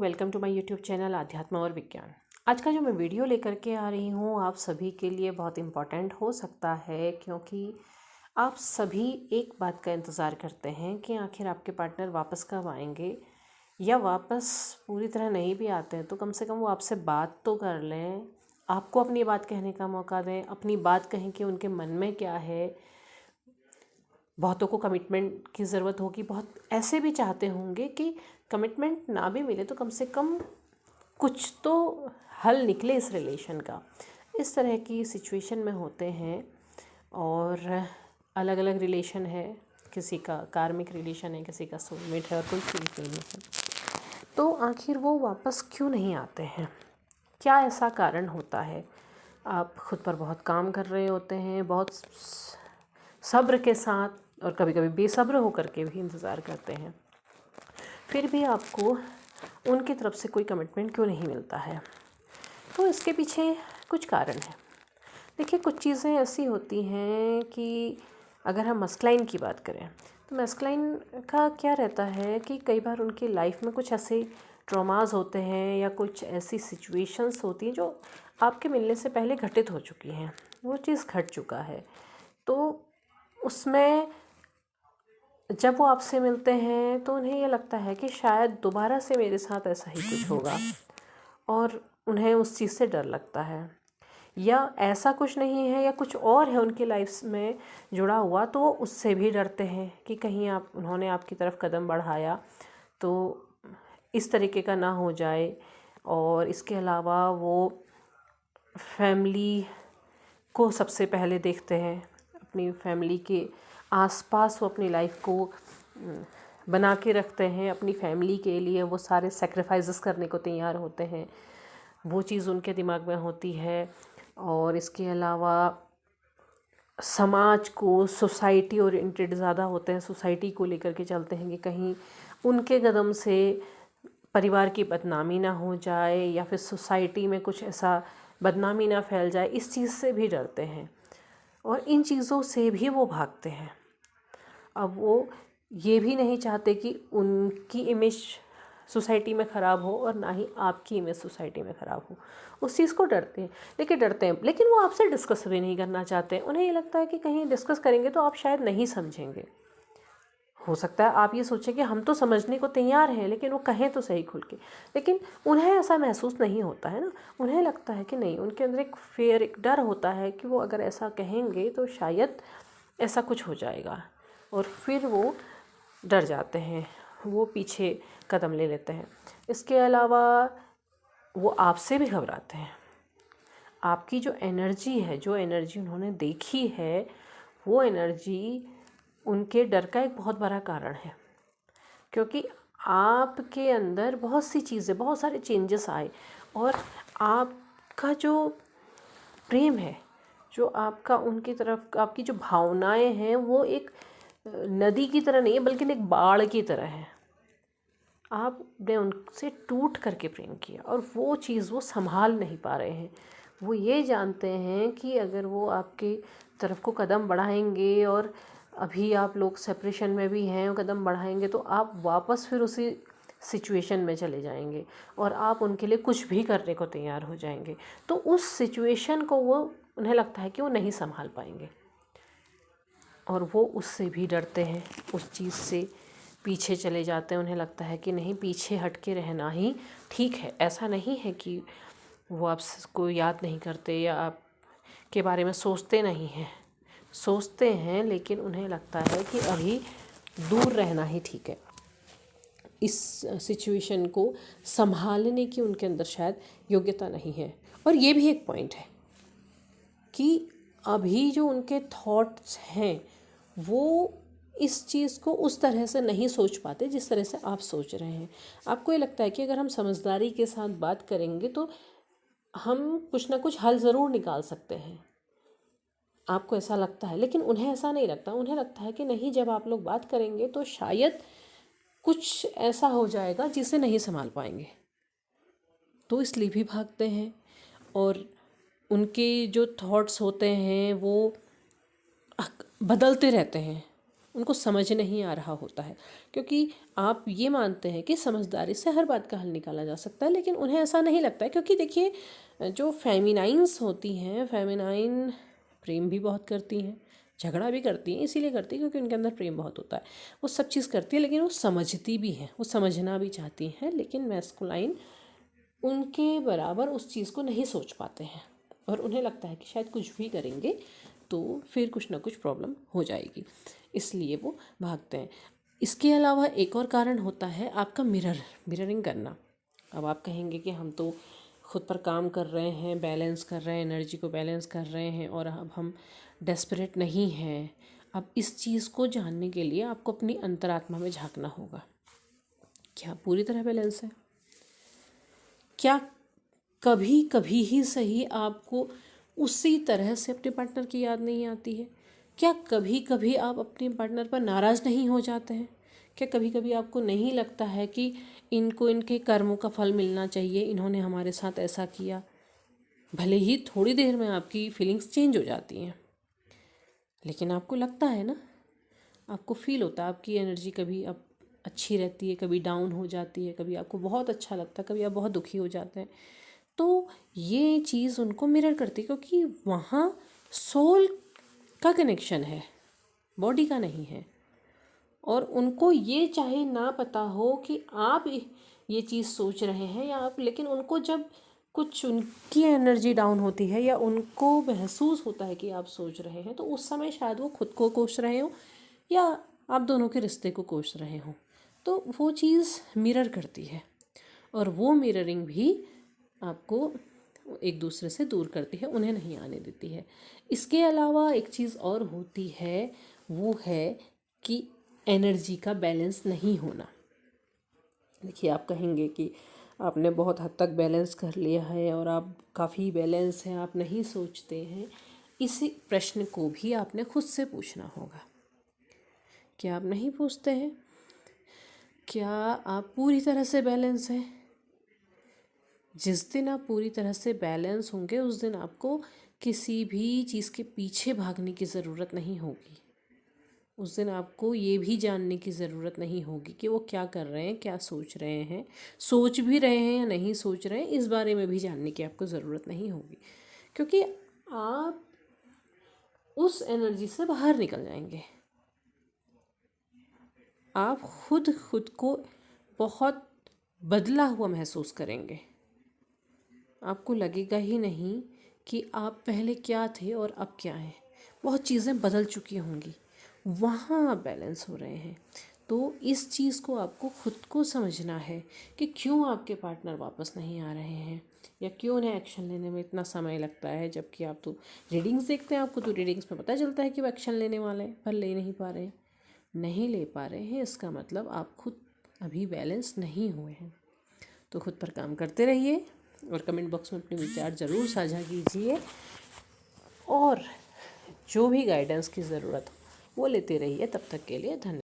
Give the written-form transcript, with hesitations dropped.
Welcome to my YouTube channel आध्यात्म और विज्ञान। आज का जो मैं वीडियो लेकर के आ रही हूँ आप सभी के लिए बहुत इम्पॉर्टेंट हो सकता है, क्योंकि आप सभी एक बात का इंतज़ार करते हैं कि आखिर आपके पार्टनर वापस कब आएंगे, या वापस पूरी तरह नहीं भी आते हैं तो कम से कम वो आपसे बात तो कर लें, आपको अपनी बात कहने का मौका दें, अपनी बात कहें कि उनके मन में क्या है। बहुतों को कमिटमेंट की ज़रूरत होगी, बहुत ऐसे भी चाहते होंगे कि कमिटमेंट ना भी मिले तो कम से कम कुछ तो हल निकले इस रिलेशन का। इस तरह की सिचुएशन में होते हैं और अलग अलग रिलेशन है, किसी का कार्मिक रिलेशन है, किसी का सोलमेट है और कोई फुलफिल है। तो आखिर वो वापस क्यों नहीं आते हैं, क्या ऐसा कारण होता है? आप खुद पर बहुत काम कर रहे होते हैं, बहुत सब्र के साथ और कभी कभी बेसब्र होकर के भी इंतज़ार करते हैं, फिर भी आपको उनकी तरफ से कोई कमिटमेंट क्यों नहीं मिलता है? तो इसके पीछे कुछ कारण हैं। देखिए, कुछ चीज़ें ऐसी होती हैं कि अगर हम मस्कुलाइन की बात करें तो मस्कुलाइन का क्या रहता है कि कई बार उनकी लाइफ में कुछ ऐसे ट्रॉमास होते हैं या कुछ ऐसी सिचुएशंस होती हैं जो आपके मिलने से पहले घटित हो चुकी हैं, वो चीज़ घट चुका है। तो उसमें जब वो आपसे मिलते हैं तो उन्हें ये लगता है कि शायद दोबारा से मेरे साथ ऐसा ही कुछ होगा, और उन्हें उस चीज़ से डर लगता है, या ऐसा कुछ नहीं है या कुछ और है उनकी लाइफ में जुड़ा हुआ, तो वो उससे भी डरते हैं कि कहीं उन्होंने आपकी तरफ कदम बढ़ाया तो इस तरीके का ना हो जाए। और इसके अलावा वो फैमिली को सबसे पहले देखते हैं, अपनी फैमिली के आसपास वो अपनी लाइफ को बना के रखते हैं, अपनी फैमिली के लिए वो सारे सेक्रीफाइसेस करने को तैयार होते हैं, वो चीज़ उनके दिमाग में होती है। और इसके अलावा समाज को, सोसाइटी ओरिएंटेड ज़्यादा होते हैं, सोसाइटी को लेकर के चलते हैं कि कहीं उनके कदम से परिवार की बदनामी ना हो जाए या फिर सोसाइटी में कुछ ऐसा बदनामी ना फैल जाए, इस चीज़ से भी डरते हैं और इन चीज़ों से भी वो भागते हैं। अब वो ये भी नहीं चाहते कि उनकी इमेज सोसाइटी में ख़राब हो और ना ही आपकी इमेज सोसाइटी में ख़राब हो, उस चीज़ को डरते हैं। लेकिन वो आपसे डिस्कस भी नहीं करना चाहते हैं। उन्हें ये लगता है कि कहीं डिस्कस करेंगे तो आप शायद नहीं समझेंगे। हो सकता है आप ये सोचें कि हम तो समझने को तैयार हैं, लेकिन वो कहें तो सही खुल के, लेकिन उन्हें ऐसा महसूस नहीं होता है ना। उन्हें लगता है कि नहीं, उनके अंदर एक फेयर, एक डर होता है कि वो अगर ऐसा कहेंगे तो शायद ऐसा कुछ हो जाएगा, और फिर वो डर जाते हैं, वो पीछे कदम ले लेते हैं। इसके अलावा वो आपसे भी घबराते हैं। आपकी जो एनर्जी है, जो एनर्जी उन्होंने देखी है, वो एनर्जी उनके डर का एक बहुत बड़ा कारण है, क्योंकि आपके अंदर बहुत सी चीज़ें, बहुत सारे चेंजेस आए, और आपका जो प्रेम है, जो आपका उनकी तरफ, आपकी जो भावनाएं हैं, वो एक नदी की तरह नहीं है बल्कि एक बाढ़ की तरह है। आपने उनसे टूट करके प्रेम किया और वो चीज़ वो संभाल नहीं पा रहे हैं। वो ये जानते हैं कि अगर वो आपकी तरफ को कदम बढ़ाएंगे, और अभी आप लोग सेपरेशन में भी हैं, कदम बढ़ाएंगे तो आप वापस फिर उसी सिचुएशन में चले जाएंगे और आप उनके लिए कुछ भी करने को तैयार हो जाएंगे। तो उस सिचुएशन को वो, उन्हें लगता है कि वो नहीं संभाल पाएंगे, और वो उससे भी डरते हैं, उस चीज़ से पीछे चले जाते हैं। उन्हें लगता है कि नहीं, पीछे हट के रहना ही ठीक है। ऐसा नहीं है कि वो आपको याद नहीं करते या आपके बारे में सोचते नहीं हैं, सोचते हैं, लेकिन उन्हें लगता है कि अभी दूर रहना ही ठीक है। इस सिचुएशन को संभालने की उनके अंदर शायद योग्यता नहीं है। और ये भी एक पॉइंट है कि अभी जो उनके थॉट्स हैं वो इस चीज़ को उस तरह से नहीं सोच पाते जिस तरह से आप सोच रहे हैं। आपको ये लगता है कि अगर हम समझदारी के साथ बात करेंगे तो हम कुछ ना कुछ हल ज़रूर निकाल सकते हैं, आपको ऐसा लगता है, लेकिन उन्हें ऐसा नहीं लगता। उन्हें लगता है कि नहीं, जब आप लोग बात करेंगे तो शायद कुछ ऐसा हो जाएगा जिसे नहीं संभाल पाएंगे, तो इसलिए भी भागते हैं। और उनके जो थॉट्स होते हैं वो बदलते रहते हैं, उनको समझ नहीं आ रहा होता है, क्योंकि आप ये मानते हैं कि समझदारी से हर बात का हल निकाला जा सकता है, लेकिन उन्हें ऐसा नहीं लगता है। क्योंकि देखिए, जो फेमिनाइन्स होती हैं, फेमिनाइन प्रेम भी बहुत करती हैं, झगड़ा भी करती हैं, इसीलिए करती है क्योंकि उनके अंदर प्रेम बहुत होता है। वो सब चीज़ करती है, लेकिन वो समझती भी हैं, वो समझना भी चाहती हैं, लेकिन मैस्कुलाइन उनके बराबर उस चीज़ को नहीं सोच पाते हैं, और उन्हें लगता है कि शायद कुछ भी करेंगे तो फिर कुछ ना कुछ प्रॉब्लम हो जाएगी, इसलिए वो भागते हैं। इसके अलावा एक और कारण होता है आपका मिररिंग करना। अब आप कहेंगे कि हम तो खुद पर काम कर रहे हैं, बैलेंस कर रहे हैं, एनर्जी को बैलेंस कर रहे हैं, और अब हम डेस्परेट नहीं हैं। अब इस चीज़ को जानने के लिए आपको अपनी अंतरात्मा में झांकना होगा। क्या पूरी तरह बैलेंस है? क्या कभी कभी ही सही आपको उसी तरह से अपने पार्टनर की याद नहीं आती है? क्या कभी कभी आप अपने पार्टनर पर नाराज़ नहीं हो जाते हैं? क्या कभी कभी आपको नहीं लगता है कि इनको इनके कर्मों का फल मिलना चाहिए, इन्होंने हमारे साथ ऐसा किया? भले ही थोड़ी देर में आपकी फीलिंग्स चेंज हो जाती हैं, लेकिन आपको लगता है ना, आपको फील होता है, आपकी एनर्जी कभी अब अच्छी रहती है, कभी डाउन हो जाती है, कभी आपको बहुत अच्छा लगता है, कभी आप बहुत दुखी हो जाते हैं। तो ये चीज़ उनको मिरर करती है, क्योंकि वहाँ सोल का कनेक्शन है, बॉडी का नहीं है। और उनको ये चाहे ना पता हो कि आप ये चीज़ सोच रहे हैं या आप, लेकिन उनको जब कुछ उनकी एनर्जी डाउन होती है या उनको महसूस होता है कि आप सोच रहे हैं, तो उस समय शायद वो खुद को कोस रहे हो या आप दोनों के रिश्ते को कोस रहे हो, तो वो चीज़ मिरर करती है, और वो मिररिंग भी आपको एक दूसरे से दूर करती है, उन्हें नहीं आने देती है। इसके अलावा एक चीज़ और होती है, वो है कि एनर्जी का बैलेंस नहीं होना। देखिए, आप कहेंगे कि आपने बहुत हद तक बैलेंस कर लिया है और आप काफ़ी बैलेंस हैं, आप नहीं सोचते हैं। इसी प्रश्न को भी आपने खुद से पूछना होगा। क्या आप नहीं पूछते हैं? क्या आप पूरी तरह से बैलेंस हैं? जिस दिन आप पूरी तरह से बैलेंस होंगे, उस दिन आपको किसी भी चीज़ के पीछे भागने की ज़रूरत नहीं होगी। उस दिन आपको ये भी जानने की ज़रूरत नहीं होगी कि वो क्या कर रहे हैं, क्या सोच रहे हैं, सोच भी रहे हैं या नहीं सोच रहे हैं, इस बारे में भी जानने की आपको ज़रूरत नहीं होगी, क्योंकि आप उस एनर्जी से बाहर निकल जाएंगे। आप खुद को बहुत बदला हुआ महसूस करेंगे। आपको लगेगा ही नहीं कि आप पहले क्या थे और अब क्या हैं। बहुत चीज़ें बदल चुकी होंगी, वहाँ आप बैलेंस हो रहे हैं। तो इस चीज़ को आपको खुद को समझना है कि क्यों आपके पार्टनर वापस नहीं आ रहे हैं, या क्यों उन्हें एक्शन लेने में इतना समय लगता है। जबकि आप तो रीडिंग्स देखते हैं, आपको तो रीडिंग्स में पता चलता है कि वो एक्शन लेने वाले हैं, पर ले नहीं पा रहे हैं। नहीं ले पा रहे हैं, इसका मतलब आप खुद अभी बैलेंस नहीं हुए हैं। तो खुद पर काम करते रहिए और कमेंट बॉक्स में अपने विचार ज़रूर साझा कीजिए, और जो भी गाइडेंस की ज़रूरत हो वो लेते रहिए। तब तक के लिए धन्यवाद।